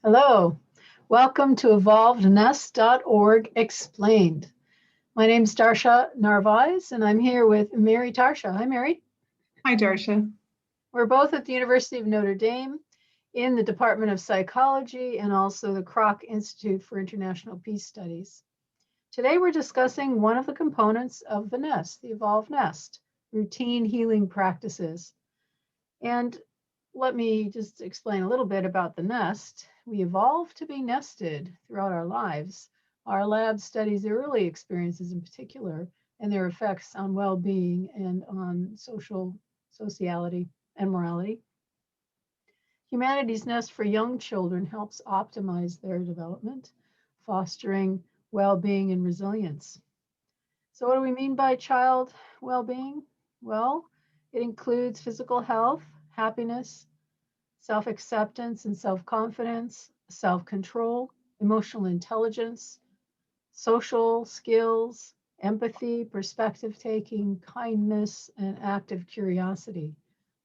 Hello, welcome to evolvednest.org explained. My name is Darcia Narvaez, and I'm here with Mary Tarsha. Hi, Mary. Hi, Darcia. We're both at the University of Notre Dame in the Department of Psychology and also the Kroc Institute for International Peace Studies. Today, we're discussing one of the components of the nest, the evolved nest, routine healing practices. And let me just explain a little bit about the nest. We evolved to be nested throughout our lives. Our lab studies the early experiences in particular and their effects on well-being and on sociality and morality. Humanity's Nest for young children helps optimize their development, fostering well-being and resilience. So what do we mean by child well-being? Well, it includes physical health, happiness, self-acceptance and self-confidence, self-control, emotional intelligence, social skills, empathy, perspective taking, kindness, and active curiosity.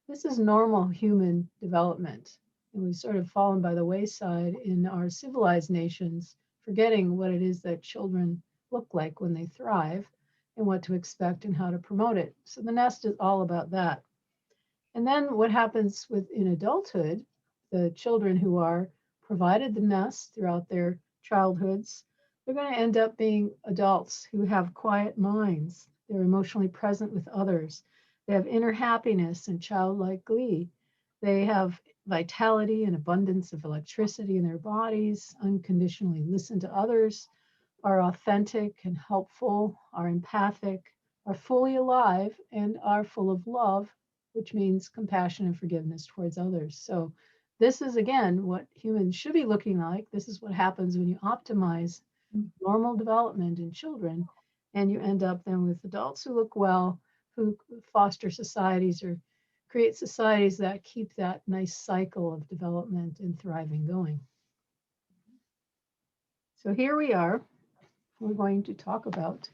This is normal human development, and we've sort of fallen by the wayside in our civilized nations, forgetting what it is that children look like when they thrive and what to expect and how to promote it. So the nest is all about that. And then what happens in adulthood, the children who are provided the nest throughout their childhoods, they're going to end up being adults who have quiet minds. They're emotionally present with others. They have inner happiness and childlike glee. They have vitality and abundance of electricity in their bodies, unconditionally listen to others, are authentic and helpful, are empathic, are fully alive, and are full of love, which means compassion and forgiveness towards others. So this is, again, what humans should be looking like. This is what happens when you optimize normal development in children, and you end up then with adults who look well, who foster societies or create societies that keep that nice cycle of development and thriving going. So here we are. We're going to talk about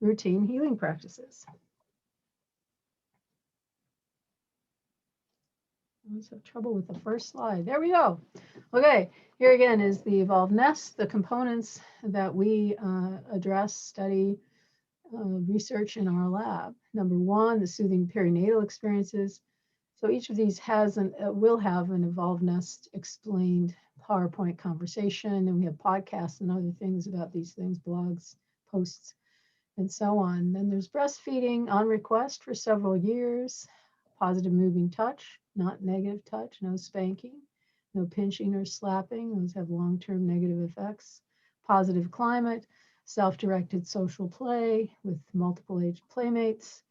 routine healing practices. I always have trouble with the first slide. There we go. Okay, here again is the evolved nest, the components that we address, study, research in our lab. Number one, the soothing perinatal experiences. So each of these will have an evolved nest explained PowerPoint conversation, and we have podcasts and other things about these things, blogs, posts, and so on. Then there's breastfeeding on request for several years, positive moving touch, not negative touch, no spanking, no pinching or slapping. Those have long-term negative effects. Positive climate, self-directed social play with multiple age playmates,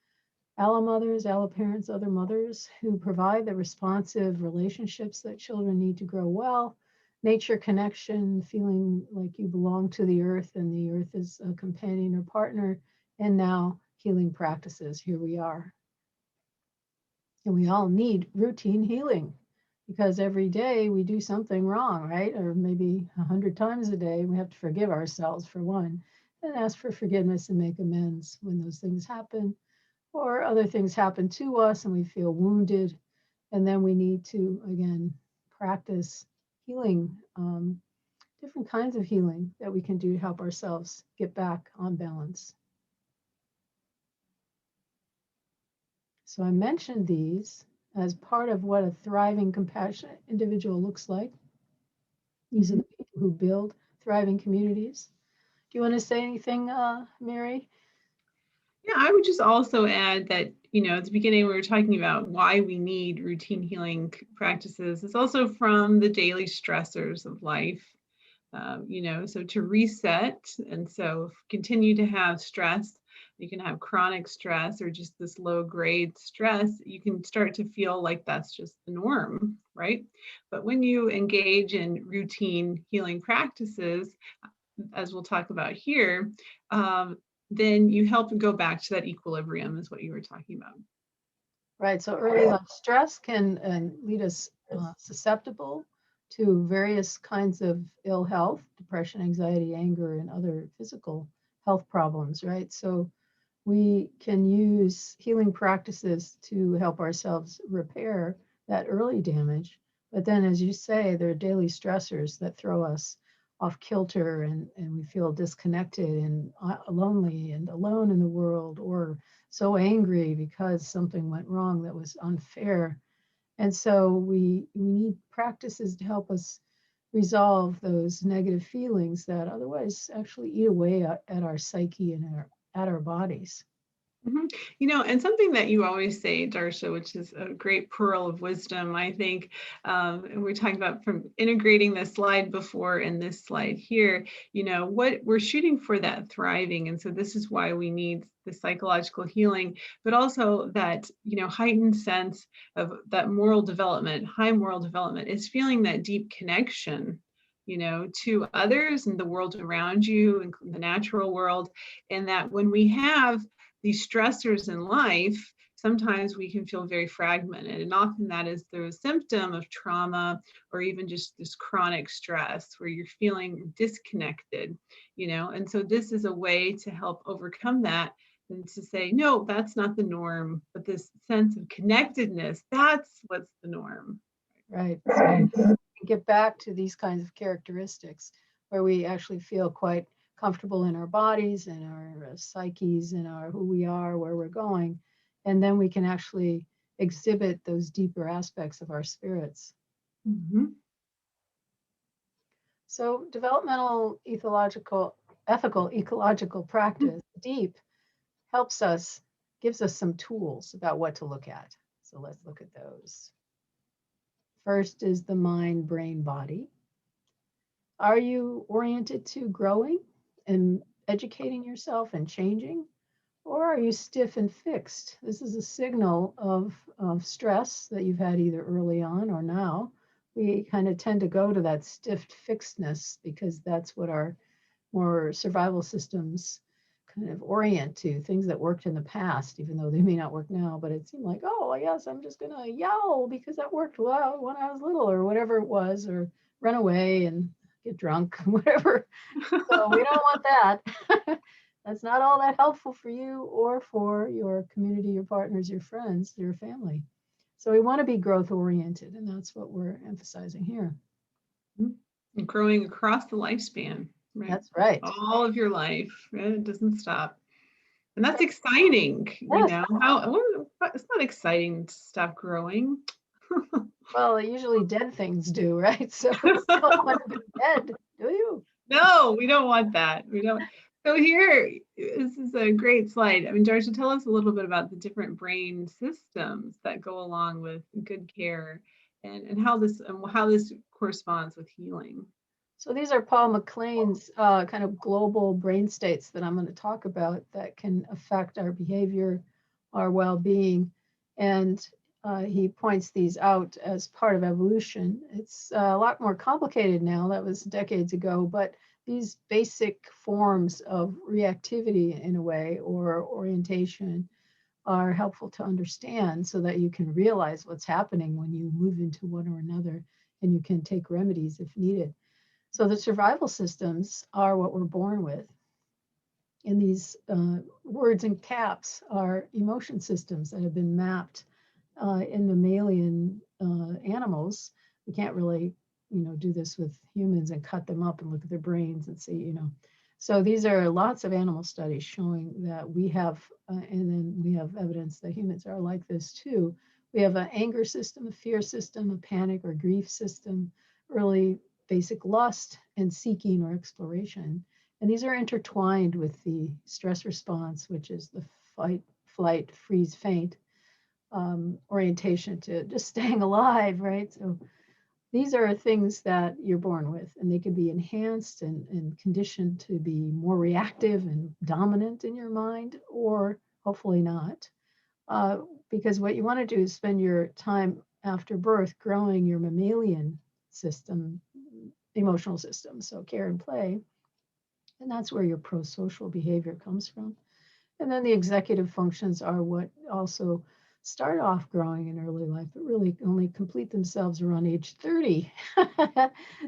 allo mothers, allo parents, other mothers who provide the responsive relationships that children need to grow well, nature connection, feeling like you belong to the earth and the earth is a companion or partner, and now healing practices. Here we are. And we all need routine healing because every day we do something wrong, right? Or maybe 100 times a day, we have to forgive ourselves for one and ask for forgiveness and make amends when those things happen, or other things happen to us and we feel wounded. And then we need to, again, practice healing, different kinds of healing that we can do to help ourselves get back on balance. So I mentioned these as part of what a thriving, compassionate individual looks like. These are the people who build thriving communities. Do you want to say anything, Mary? Yeah, I would just also add that, at the beginning we were talking about why we need routine healing practices. It's also from the daily stressors of life, so to reset. And so continue to have stress. You can have chronic stress or just this low grade stress. You can start to feel like that's just the norm, right? But when you engage in routine healing practices, as we'll talk about here, then you help go back to that equilibrium is what you were talking about. Right, so early life stress can lead us susceptible to various kinds of ill health, depression, anxiety, anger, and other physical health problems, right? So we can use healing practices to help ourselves repair that early damage, But then, as you say, there are daily stressors that throw us off kilter, and we feel disconnected and lonely and alone in the world, or so angry because something went wrong that was unfair. And so we need practices to help us resolve those negative feelings that otherwise actually eat away at our psyche and at our bodies. Mhm. You know, and something that you always say, Darcia, which is a great pearl of wisdom, I think, and we're talking about from integrating this slide before and this slide here, you know, what we're shooting for that thriving. And so this is why we need the psychological healing, but also that, you know, heightened sense of that moral development, high moral development is feeling that deep connection, you know, to others and the world around you and the natural world. And that when we have these stressors in life, sometimes we can feel very fragmented. And often that is the symptom of trauma or even just this chronic stress where you're feeling disconnected, you know. And so this is a way to help overcome that and to say, no, that's not the norm, but this sense of connectedness, that's what's the norm. Right. So we get back to these kinds of characteristics where we actually feel quite comfortable in our bodies and our psyches and our who we are, where we're going, and then we can actually exhibit those deeper aspects of our spirits. Mhm. So developmental ethical ecological practice, deep, helps us, gives us some tools about what to look at. So let's look at those. First is the mind, brain, body. Are you oriented to growing and educating yourself and changing? Or are you stiff and fixed? This is a signal of stress that you've had either early on or now. We kind of tend to go to that stiff fixedness because that's what our more survival systems kind of orient to, things that worked in the past, even though they may not work now. But it seemed like, oh, yes, I'm just going to yell because that worked well when I was little or whatever it was, or run away and get drunk, whatever. So we don't want that. That's not all that helpful for you or for your community, your partners, your friends, your family. So we want to be growth oriented, and that's what we're emphasizing here. And growing across the lifespan, right? That's right. All of your life, right? It doesn't stop. And that's exciting, you Yes. know. It's not exciting to stop growing. Well, usually dead things do, right? So you don't want to be dead, do you? No, we don't want that. We don't. So here, this is a great slide. I mean, Darcia, tell us a little bit about the different brain systems that go along with good care and how this corresponds with healing. So these are Paul MacLean's kind of global brain states that I'm going to talk about that can affect our behavior, our well-being, and he points these out as part of evolution. It's a lot more complicated now. That was decades ago, but these basic forms of reactivity in a way or orientation are helpful to understand so that you can realize what's happening when you move into one or another, and you can take remedies if needed. So the survival systems are what we're born with. And these words in caps are emotion systems that have been mapped in mammalian animals. We can't really, do this with humans and cut them up and look at their brains and see, So these are lots of animal studies showing that we have, and then we have evidence that humans are like this too. We have an anger system, a fear system, a panic or grief system, early basic lust and seeking or exploration. And these are intertwined with the stress response, which is the fight, flight, freeze, faint orientation to just staying alive, right? So these are things that you're born with, and they can be enhanced and conditioned to be more reactive and dominant in your mind, or hopefully not. Because what you want to do is spend your time after birth growing your mammalian system, emotional system, so care and play. And that's where your pro-social behavior comes from. And then the executive functions are what also start off growing in early life, but really only complete themselves around age 30.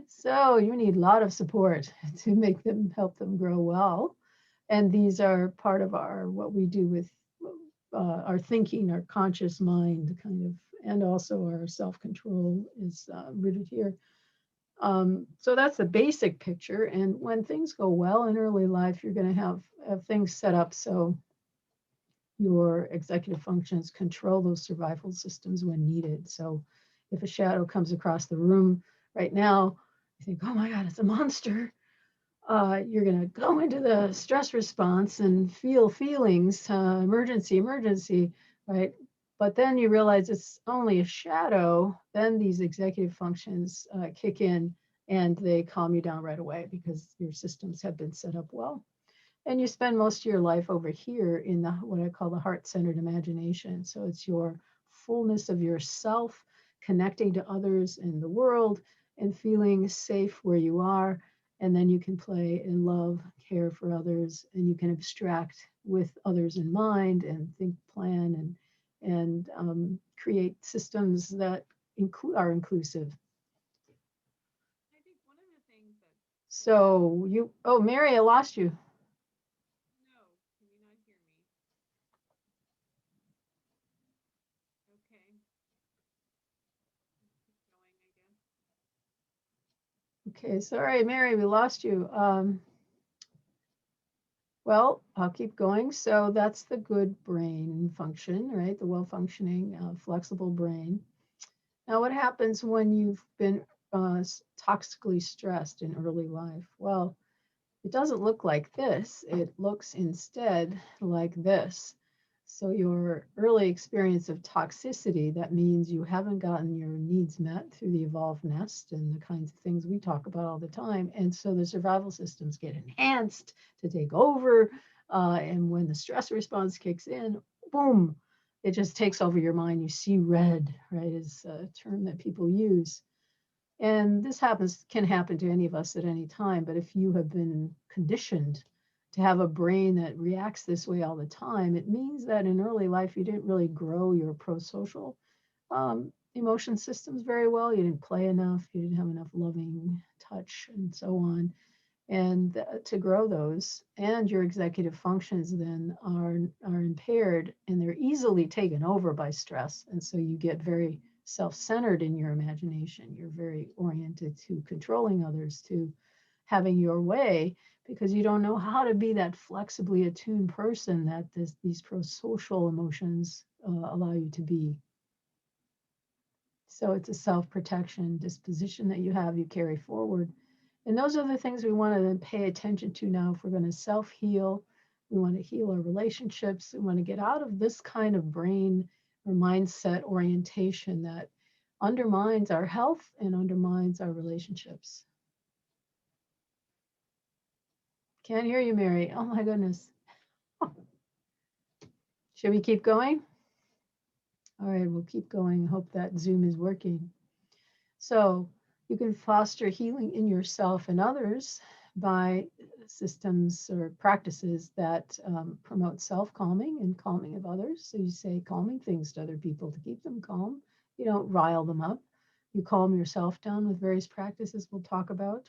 So you need a lot of support to make them, help them grow well. And these are part of what we do with our thinking, our conscious mind kind of and also our self-control is rooted here. So that's the basic picture. And when things go well in early life, you're going to have things set up so your executive functions control those survival systems when needed. So if a shadow comes across the room right now, you think, oh my God, it's a monster. You're going to go into the stress response and feel feelings, emergency, emergency, right? But then you realize it's only a shadow. Then these executive functions kick in and they calm you down right away because your systems have been set up well. And you spend most of your life over here in the what I call the heart-centered imagination. So it's your fullness of yourself, connecting to others in the world and feeling safe where you are. And then you can play and love, care for others, and you can abstract with others in mind and think, plan, and create systems that are inclusive. I think one of the things that So oh, Mary, I lost you. no, can you not hear me? Okay, keep going, I guess. Okay, sorry, Mary, we lost you. Well, I'll keep going. So that's the good brain function, right? The well-functioning, flexible brain. Now, what happens when you've been toxically stressed in early life? Well, it doesn't look like this. It looks instead like this. So your early experience of toxicity, that means you haven't gotten your needs met through the evolved nest and the kinds of things we talk about all the time. And so the survival systems get enhanced to take over. And when the stress response kicks in, boom, it just takes over your mind. You see red, right, is a term that people use. And this can happen to any of us at any time. But if you have been conditioned to have a brain that reacts this way all the time, it means that in early life, you didn't really grow your pro-social emotion systems very well. You didn't play enough. You didn't have enough loving touch and so on. And to grow those, and your executive functions then are impaired and they're easily taken over by stress. And so you get very self-centered in your imagination. You're very oriented to controlling others, to having your way, because you don't know how to be that flexibly attuned person that these pro-social emotions allow you to be. So it's a self-protection disposition that you carry forward. And those are the things we want to pay attention to now if we're going to self-heal. We want to heal our relationships. We want to get out of this kind of brain or mindset orientation that undermines our health and undermines our relationships. Can't hear you, Mary. Oh my goodness. Should we keep going? All right, we'll keep going. Hope that Zoom is working. So you can foster healing in yourself and others by systems or practices that promote self-calming and calming of others. So you say calming things to other people to keep them calm. You don't rile them up. You calm yourself down with various practices we'll talk about.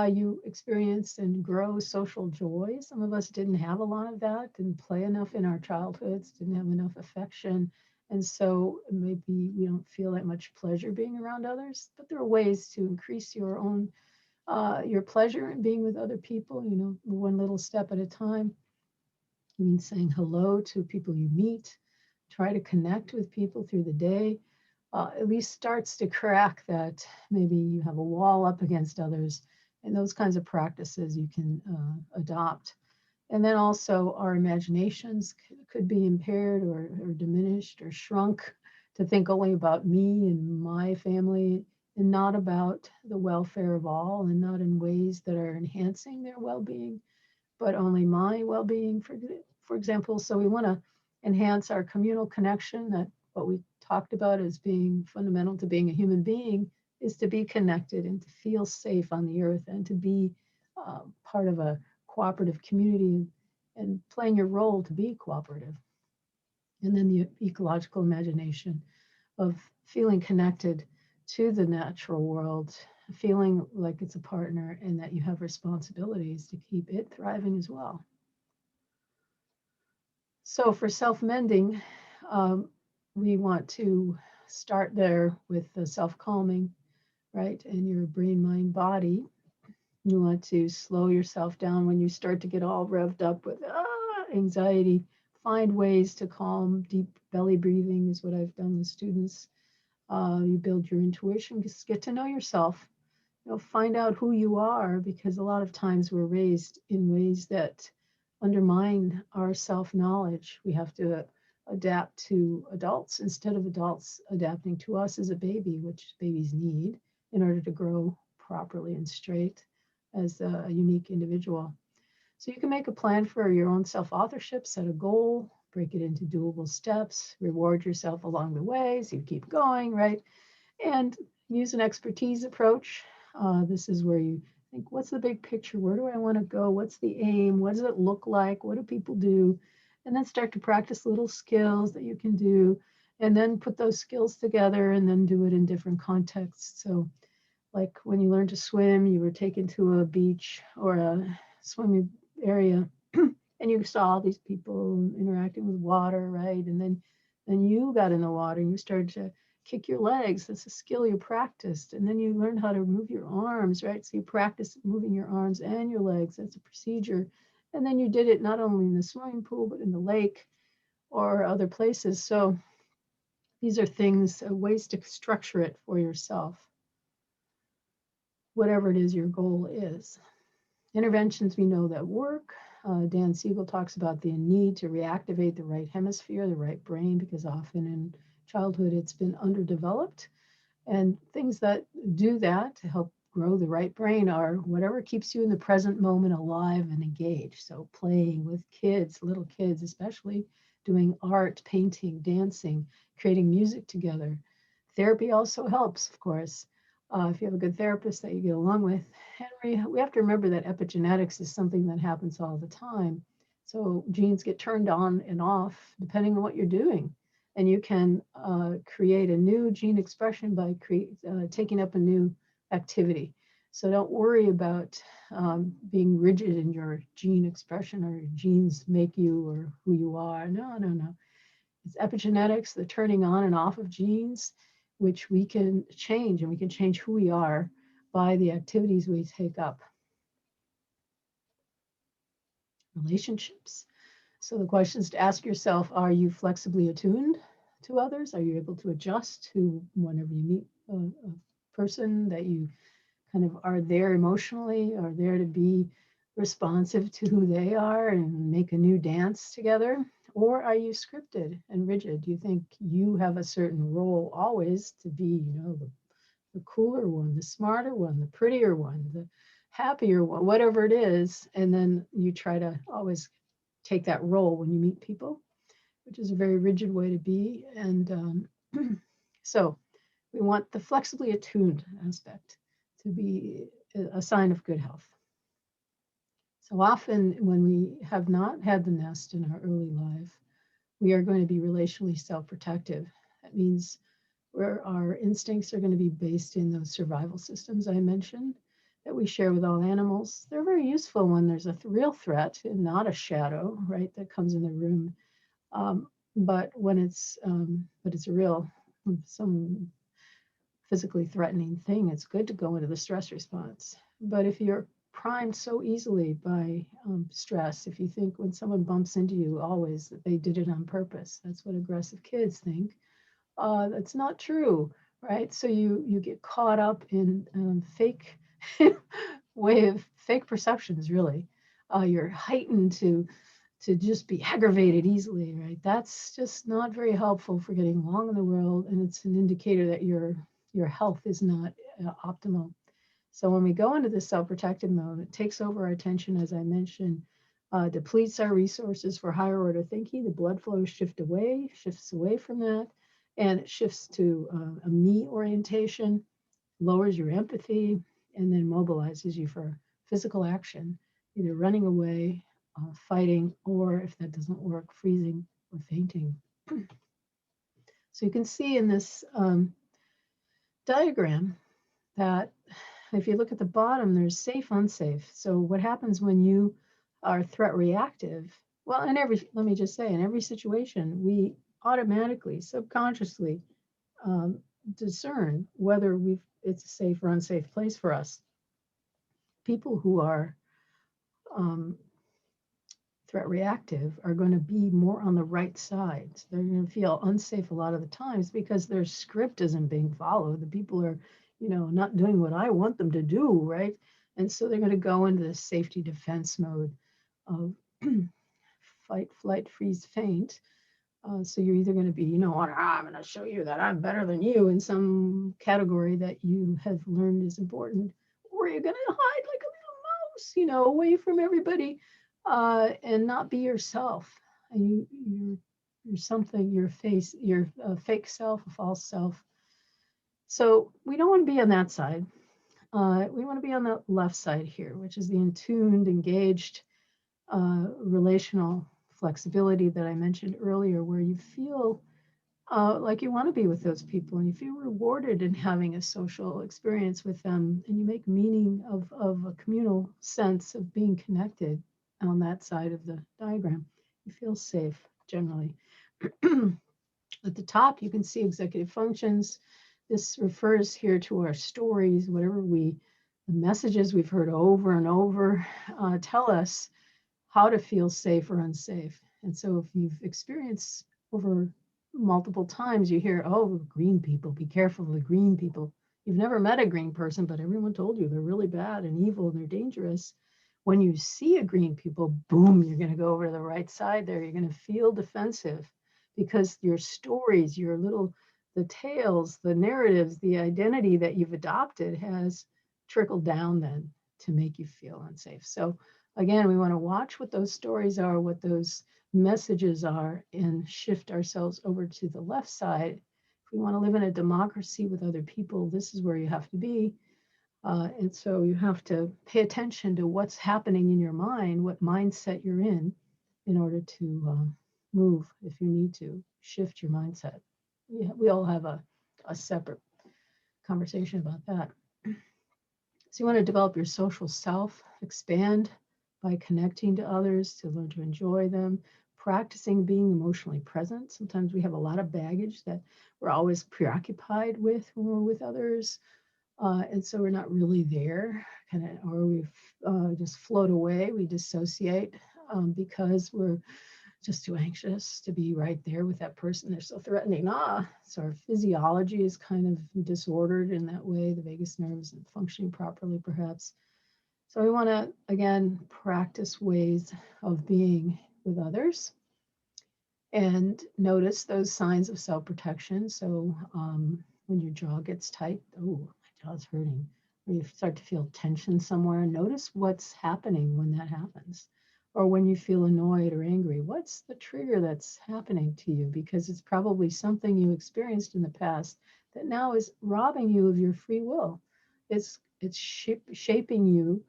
You experience and grow social joy. Some of us didn't have a lot of that, didn't play enough in our childhoods, didn't have enough affection. And so maybe we don't feel that much pleasure being around others, but there are ways to increase your own, your pleasure in being with other people, one little step at a time. It means saying hello to people you meet, try to connect with people through the day. At least starts to crack that maybe you have a wall up against others, and those kinds of practices you can adopt. And then also our imaginations could be impaired or diminished or shrunk to think only about me and my family and not about the welfare of all and not in ways that are enhancing their well-being, but only my well-being, for example. So we want to enhance our communal connection, that what we talked about as being fundamental to being a human being is to be connected and to feel safe on the earth and to be part of a cooperative community and playing your role to be cooperative. And then the ecological imagination of feeling connected to the natural world, feeling like it's a partner and that you have responsibilities to keep it thriving as well. So for self-mending, we want to start there with the self-calming, right? And your brain, mind, body. You want to slow yourself down when you start to get all revved up with anxiety. Find ways to calm. Deep belly breathing is what I've done with students. You build your intuition, just get to know yourself. Find out who you are, because a lot of times we're raised in ways that undermine our self-knowledge. We have to adapt to adults instead of adults adapting to us as a baby, which babies need in order to grow properly and straight as a unique individual. So you can make a plan for your own self-authorship, set a goal, break it into doable steps, reward yourself along the way so you keep going, right? And use an expertise approach. This is where you think, what's the big picture? Where do I want to go? What's the aim? What does it look like? What do people do? And then start to practice little skills that you can do, and then put those skills together and then do it in different contexts. So like when you learn to swim, you were taken to a beach or a swimming area and you saw all these people interacting with water, right? And then you got in the water and you started to kick your legs. That's a skill you practiced. And then you learned how to move your arms, right? So you practice moving your arms and your legs. That's a procedure. And then you did it not only in the swimming pool, but in the lake or other places. So these are things, ways to structure it for yourself, whatever it is your goal is. Interventions we know that work. Dan Siegel talks about the need to reactivate the right hemisphere, the right brain, because often in childhood it's been underdeveloped. And things that do that to help grow the right brain are whatever keeps you in the present moment alive and engaged. So playing with kids, little kids especially, doing art, painting, dancing, creating music together. Therapy also helps, of course. If you have a good therapist that you get along with. And we have to remember that epigenetics is something that happens all the time. So genes get turned on and off depending on what you're doing. And you can create a new gene expression by taking up a new activity. So don't worry about being rigid in your gene expression, or your genes make you or who you are. No, no, no. It's epigenetics, the turning on and off of genes, which we can change, and we can change who we are by the activities we take up. Relationships. So the questions to ask yourself, are you flexibly attuned to others? Are you able to adjust to whenever you meet a person that you kind of are there emotionally, are there to be responsive to who they are and make a new dance together? Or are you scripted and rigid? Do you think you have a certain role always to be, the cooler one, the smarter one, the prettier one, the happier one, whatever it is, and then you try to always take that role when you meet people, which is a very rigid way to be. And so we want the flexibly attuned aspect to be a sign of good health. So often when we have not had the nest in our early life, we are going to be relationally self-protective. That means where our instincts are going to be based in those survival systems I mentioned that we share with all animals. They're very useful when there's a real threat and not a shadow, right, that comes in the room. But when it's a real, some physically threatening thing, it's good to go into the stress response. But if you're primed so easily by stress, if you think when someone bumps into you always that they did it on purpose, that's what aggressive kids think. That's not true, right? So you get caught up in fake fake perceptions, really. You're heightened to just be aggravated easily, right? That's just not very helpful for getting along in the world, and it's an indicator that your health is not optimal. So when we go into this self-protective mode, it takes over our attention, as I mentioned, depletes our resources for higher order thinking. The blood flow shifts away from that, and it shifts to a me orientation, lowers your empathy, and then mobilizes you for physical action, either running away, fighting, or if that doesn't work, freezing or fainting. So you can see in this diagram that if you look at the bottom, there's safe, unsafe. So what happens when you are threat reactive? Well, let me just say, in every situation, we automatically, subconsciously discern whether it's a safe or unsafe place for us. People who are um, threat reactive are going to be more on the right side. So they're going to feel unsafe a lot of the times because their script isn't being followed. The people are, not doing what I want them to do, right? And so they're going to go into the safety defense mode of fight, flight, freeze, faint. So you're either going to be, I'm going to show you that I'm better than you in some category that you have learned is important, or you're going to hide like a little mouse, away from everybody, and not be yourself. And you're something, you're a fake self, a false self. So we don't want to be on that side. We want to be on the left side here, which is the attuned, engaged, relational flexibility that I mentioned earlier, where you feel like you want to be with those people and you feel rewarded in having a social experience with them, and you make meaning of a communal sense of being connected on that side of the diagram. You feel safe generally. At the top, you can see executive functions. This refers here to our stories, the messages we've heard over and over tell us how to feel safe or unsafe. And so if you've experienced over multiple times, you hear, oh, green people, be careful of the green people. You've never met a green person, but everyone told you they're really bad and evil and they're dangerous. When you see a green people, boom, you're going to go over to the right side there. You're going to feel defensive because your stories, the tales, the narratives, the identity that you've adopted has trickled down then to make you feel unsafe. So again, we want to watch what those stories are, what those messages are, and shift ourselves over to the left side. If we want to live in a democracy with other people, this is where you have to be. And so you have to pay attention to what's happening in your mind, what mindset you're in order to move if you need to shift your mindset. Yeah, we all have a separate conversation about that. So you want to develop your social self, expand by connecting to others, to learn to enjoy them, practicing being emotionally present. Sometimes we have a lot of baggage that we're always preoccupied with when we're with others. And so we're not really there, or we just float away, we dissociate because we're just too anxious to be right there with that person. They're so threatening. So our physiology is kind of disordered in that way. The vagus nerve isn't functioning properly, perhaps. So we want to, again, practice ways of being with others and notice those signs of self-protection. So when your jaw gets tight, oh, my jaw's hurting, or you start to feel tension somewhere, notice what's happening when that happens. Or when you feel annoyed or angry, what's the trigger that's happening to you? Because it's probably something you experienced in the past that now is robbing you of your free will. It's shaping you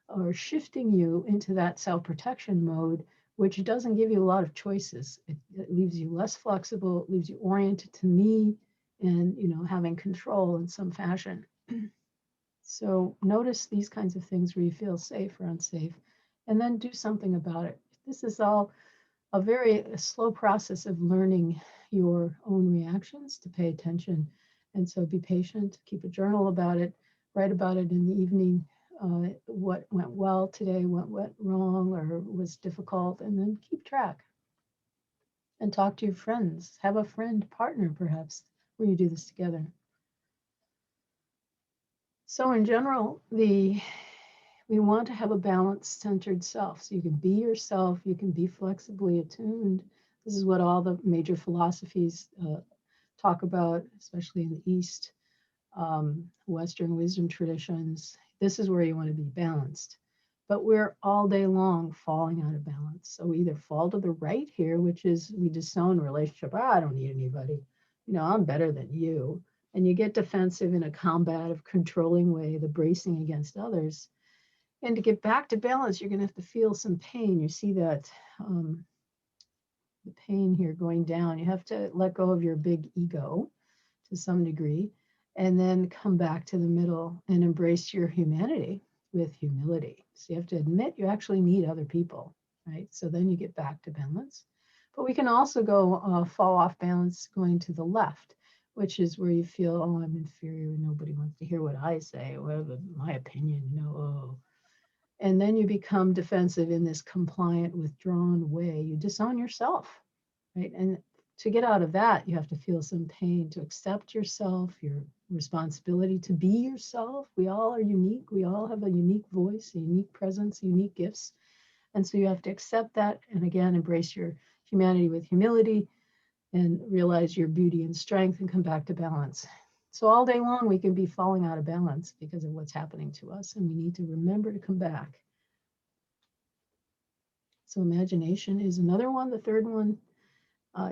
or shifting you into that self-protection mode, which doesn't give you a lot of choices. It leaves you less flexible, it leaves you oriented to me and having control in some fashion. So notice these kinds of things where you feel safe or unsafe, and then do something about it. This is all a very slow process of learning your own reactions, to pay attention. And so be patient, keep a journal about it, write about it in the evening, what went well today, what went wrong or was difficult, and then keep track. And talk to your friends. Have a friend partner, perhaps, where you do this together. So in general, we want to have a balanced, centered self. So you can be yourself, you can be flexibly attuned. This is what all the major philosophies talk about, especially in the East, Western wisdom traditions. This is where you want to be balanced. But we're all day long falling out of balance. So we either fall to the right here, which is we disown relationship. I don't need anybody. I'm better than you. And you get defensive in a combative, controlling way, the bracing against others. And to get back to balance, you're going to have to feel some pain. You see that the pain here going down. You have to let go of your big ego to some degree, and then come back to the middle and embrace your humanity with humility. So you have to admit you actually need other people, right? So then you get back to balance. But we can also go fall off balance going to the left, which is where you feel, oh, I'm inferior. Nobody wants to hear what I say. Well, my opinion, oh. And then you become defensive in this compliant, withdrawn way. You disown yourself, right? And to get out of that, you have to feel some pain, to accept yourself, your responsibility to be yourself. We all are unique. We all have a unique voice, a unique presence, unique gifts. And so you have to accept that. And again, embrace your humanity with humility and realize your beauty and strength and come back to balance. So all day long, we can be falling out of balance because of what's happening to us. And we need to remember to come back. So imagination is another one. The third one,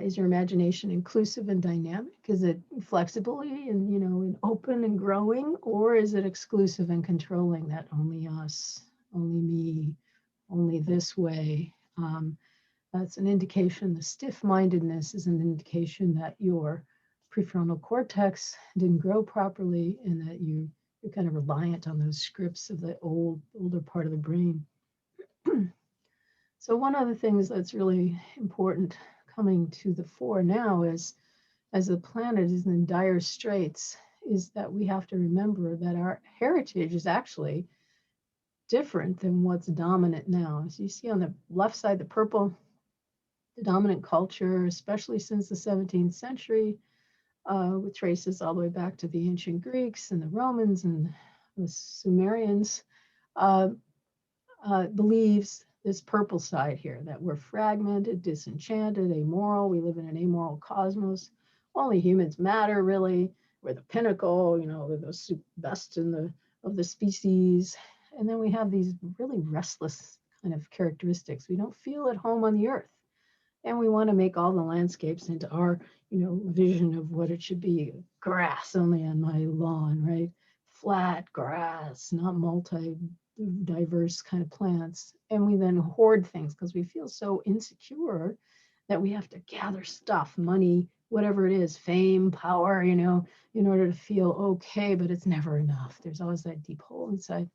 is your imagination inclusive and dynamic? Is it flexibly and, and open and growing, or is it exclusive and controlling, that only us, only me, only this way? That's an indication. The stiff-mindedness is an indication that your prefrontal cortex didn't grow properly and that you're kind of reliant on those scripts of the older part of the brain. So one of the things that's really important coming to the fore now is, as the planet is in dire straits, is that we have to remember that our heritage is actually different than what's dominant now. As you see on the left side, the purple, the dominant culture, especially since the 17th century, with traces all the way back to the ancient Greeks and the Romans and the Sumerians, believes this purple side here, that we're fragmented, disenchanted, amoral. We live in an amoral cosmos. Only humans matter, really. We're the pinnacle, we're the best of the species. And then we have these really restless kind of characteristics. We don't feel at home on the earth. And we want to make all the landscapes into our, vision of what it should be. Grass only on my lawn, right? Flat grass, not diverse kind of plants. And we then hoard things because we feel so insecure that we have to gather stuff, money, whatever it is, fame, power, in order to feel okay, but it's never enough. There's always that deep hole inside.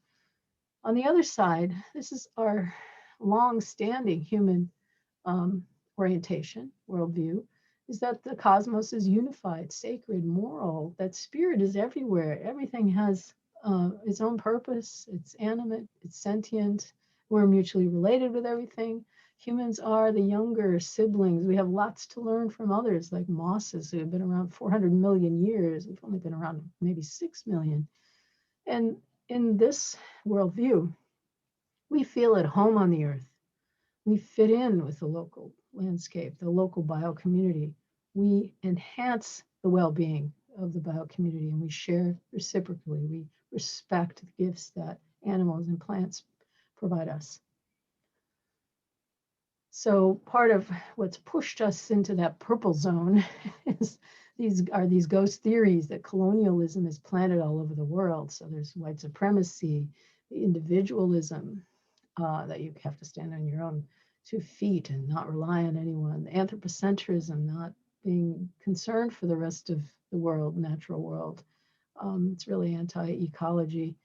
On the other side, this is our long-standing human orientation, worldview, is that the cosmos is unified, sacred, moral, that spirit is everywhere. Everything has its own purpose, it's animate, it's sentient, we're mutually related with everything. Humans are the younger siblings. We have lots to learn from others, like mosses who have been around 400 million years. We've only been around maybe 6 million. And in this worldview, we feel at home on the earth. We fit in with the local landscape, the local biocommunity. We enhance the well-being of the biocommunity, and we share reciprocally. We respect the gifts that animals and plants provide us. So part of what's pushed us into that purple zone is these ghost theories that colonialism is planted all over the world. So there's white supremacy, the individualism, that you have to stand on your own 2 feet and not rely on anyone, the anthropocentrism, not being concerned for the rest of the world, natural world. It's really anti-ecology,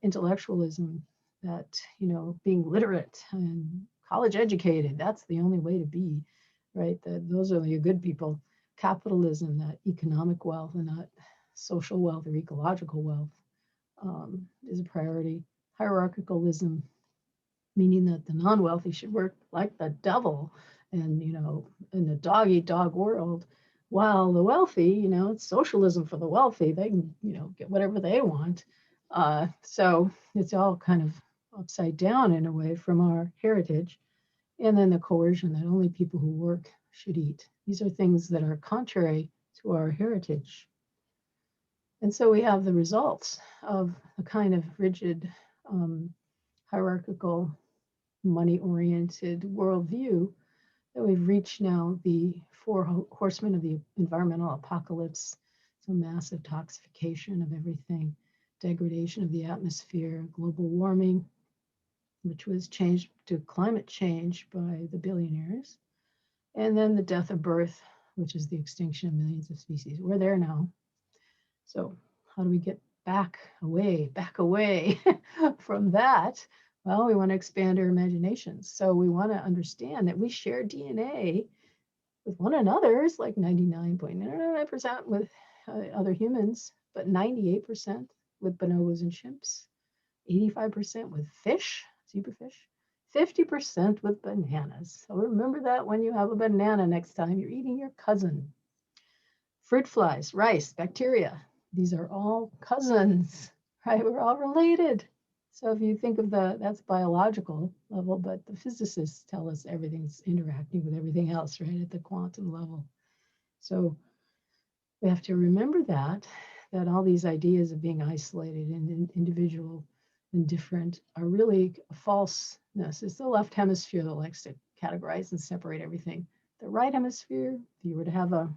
intellectualism, that, being literate and college educated, that's the only way to be, right? That those are the good people. Capitalism, that economic wealth and not social wealth or ecological wealth, is a priority. Hierarchicalism, meaning that the non-wealthy should work like the devil and, in the dog-eat-dog world, while the wealthy, it's socialism for the wealthy. They can, get whatever they want. So it's all kind of upside down in a way from our heritage. And then the coercion that only people who work should eat. These are things that are contrary to our heritage. And so we have the results of a kind of rigid, hierarchical, money-oriented worldview that we've reached now, the Four Horsemen of the environmental apocalypse. So massive toxification of everything, degradation of the atmosphere, global warming, which was changed to climate change by the billionaires, and then the death of birth, which is the extinction of millions of species. We're there now. So how do we get back away from that? Well, we want to expand our imaginations. So we want to understand that we share DNA with one another is like 99.99% with other humans, but 98% with bonobos and chimps, 85% with fish, zebrafish, 50% with bananas. So remember that when you have a banana next time, you're eating your cousin. Fruit flies, rice, bacteria, these are all cousins, right? We're all related. So if you think of that's biological level, but the physicists tell us everything's interacting with everything else, right, at the quantum level. So we have to remember that all these ideas of being isolated and individual and different are really a falseness. It's the left hemisphere that likes to categorize and separate everything. The right hemisphere, if you were to have a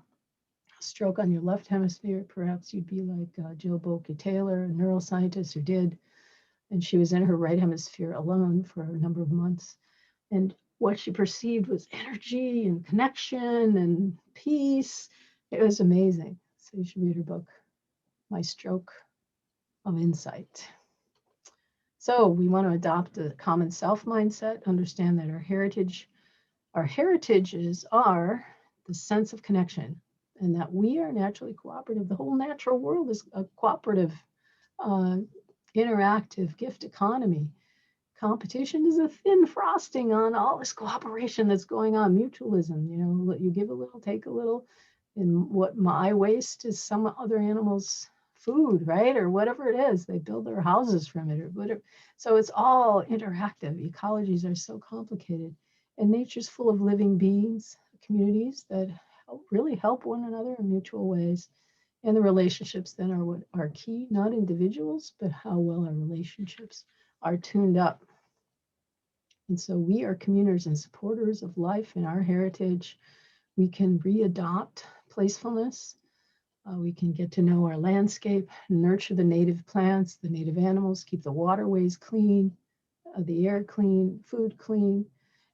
stroke on your left hemisphere, perhaps you'd be like Jill Bolte-Taylor, a neuroscientist who did, and she was in her right hemisphere alone for a number of months. And what she perceived was energy and connection and peace. It was amazing. So you should read her book, My Stroke of Insight. So we want to adopt a common self mindset, understand that our heritages are the sense of connection, and that we are naturally cooperative. The whole natural world is a cooperative, interactive gift economy. Competition is a thin frosting on all this cooperation that's going on, mutualism. You know, you give a little, take a little, and what my waste is some other animal's food, right? Or whatever it is, they build their houses from it or whatever. So it's all interactive. Ecologies are so complicated, and nature's full of living beings, communities that really help one another in mutual ways. And the relationships then are what are key, not individuals, but how well our relationships are tuned up. And so we are communers and supporters of life in our heritage. We can readopt placefulness. We can get to know our landscape, nurture the native plants, the native animals, keep the waterways clean, the air clean, food clean.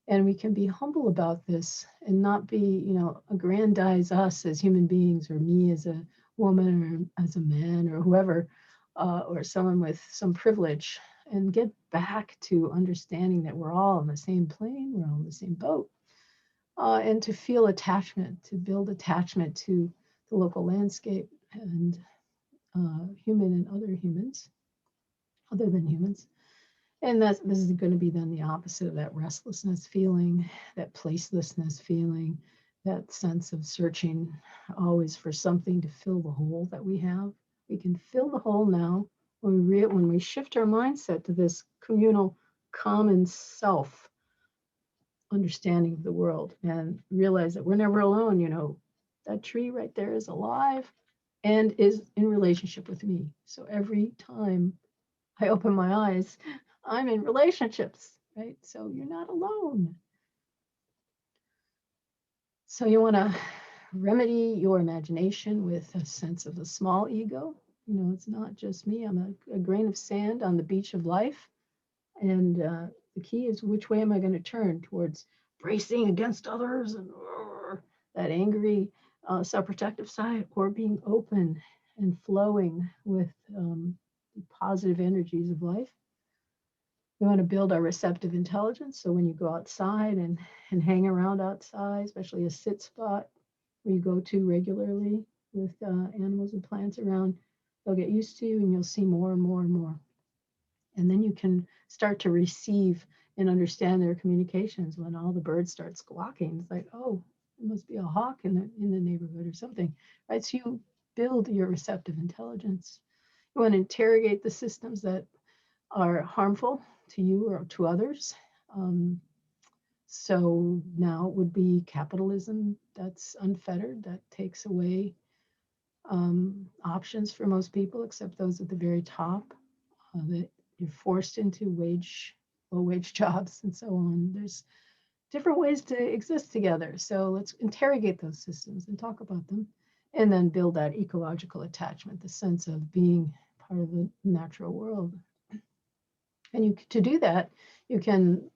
And we can be humble about this and not be, aggrandize us as human beings or me as a woman or as a man or whoever, or someone with some privilege, and get back to understanding that we're all on the same plane, we're all in the same boat, and to feel attachment, to build attachment to the local landscape and human and other humans, other than humans. And this is going to be then the opposite of that restlessness feeling, that placelessness feeling, that sense of searching always for something to fill the hole that we have. We can fill the hole now when we shift our mindset to this communal, common self understanding of the world and realize that we're never alone. That tree right there is alive and is in relationship with me. So every time I open my eyes, I'm in relationships, right? So you're not alone. So you want to remedy your imagination with a sense of the small ego. It's not just me. I'm a grain of sand on the beach of life. And the key is, which way am I going to turn? Towards bracing against others and that angry self-protective side, or being open and flowing with the positive energies of life? We want to build our receptive intelligence. So when you go outside and hang around outside, especially a sit spot where you go to regularly with animals and plants around, they'll get used to you and you'll see more and more and more. And then you can start to receive and understand their communications. When all the birds start squawking, it's like, oh, it must be a hawk in the neighborhood or something, right? So you build your receptive intelligence. You want to interrogate the systems that are harmful to you or to others. So now it would be capitalism that's unfettered, that takes away options for most people, except those at the very top, that you're forced into low wage jobs and so on. There's different ways to exist together. So let's interrogate those systems and talk about them, and then build that ecological attachment, the sense of being part of the natural world. And to do that, you can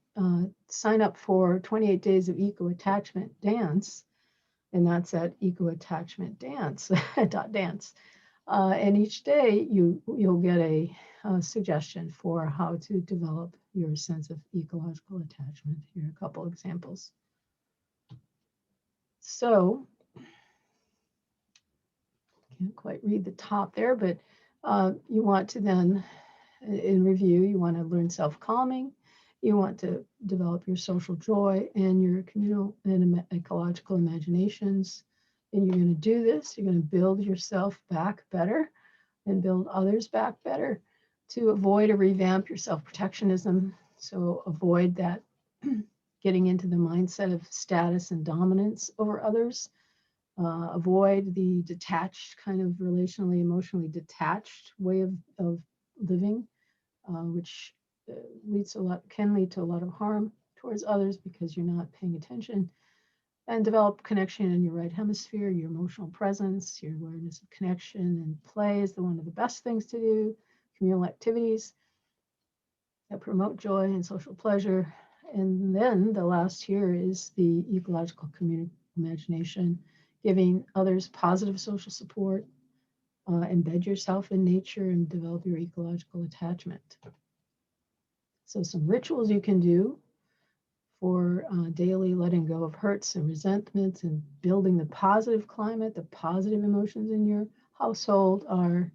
sign up for 28 days of Ecoattachment Dance, and that's at Ecoattachment Dance .dance. And each day you'll get a suggestion for how to develop your sense of ecological attachment. Here are a couple examples. So, can't quite read the top there, but you want to then, in review, you want to learn self-calming. You want to develop your social joy and your communal and ecological imaginations. And you're going to do this. You're going to build yourself back better and build others back better to avoid or revamp your self-protectionism. So avoid that getting into the mindset of status and dominance over others. Avoid the detached, kind of relationally, emotionally detached way of living, which can lead to a lot of harm towards others because you're not paying attention. And develop connection in your right hemisphere, your emotional presence, your awareness of connection and play is one of the best things to do. Communal activities that promote joy and social pleasure. And then the last here is the ecological community imagination, giving others positive social support, embed yourself in nature and develop your ecological attachment. So some rituals you can do for daily letting go of hurts and resentments and building the positive climate, the positive emotions in your household are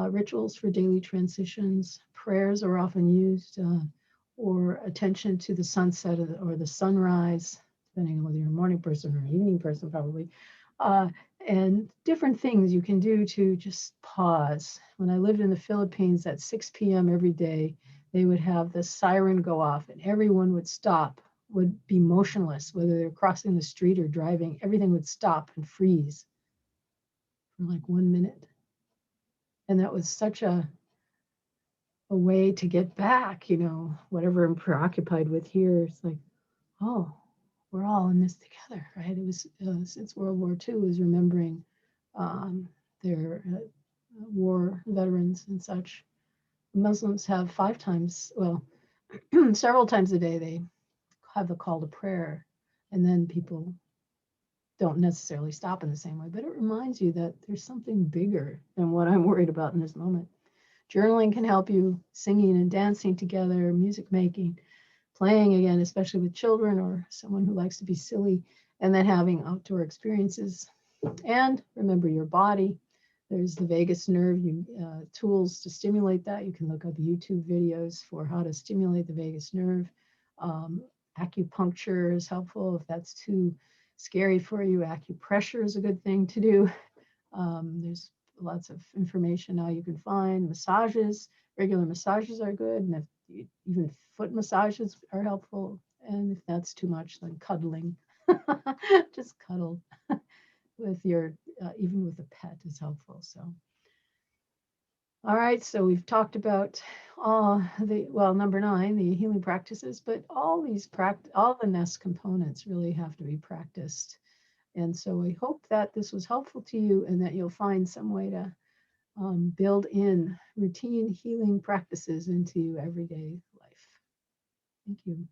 rituals for daily transitions. Prayers are often used, or attention to the sunset or the sunrise, depending on whether you're a morning person or an evening person, probably. And different things you can do to just pause. When I lived in the Philippines at 6 p.m. every day, they would have the siren go off and everyone would stop, would be motionless, whether they're crossing the street or driving, everything would stop and freeze for like 1 minute. And that was such a way to get back, whatever I'm preoccupied with here. It's like, oh, we're all in this together, right? It was since World War II was remembering their war veterans and such. Muslims have 5 times, well, several times a day, they have the call to prayer, and then people don't necessarily stop in the same way, but it reminds you that there's something bigger than what I'm worried about in this moment. Journaling can help you, singing and dancing together, music making, playing again, especially with children or someone who likes to be silly, and then having outdoor experiences. And remember your body. There's the vagus nerve, tools to stimulate that. You can look up YouTube videos for how to stimulate the vagus nerve. Acupuncture is helpful if that's too scary for you. Acupressure is a good thing to do. There's lots of information now you can find. Massages, regular massages are good, and even foot massages are helpful. And if that's too much, then cuddling. Just cuddle with even with a pet is helpful. So, all right, so we've talked about number 9, the healing practices, but all the nest components really have to be practiced. And so I hope that this was helpful to you and that you'll find some way to build in routine healing practices into everyday life. Thank you.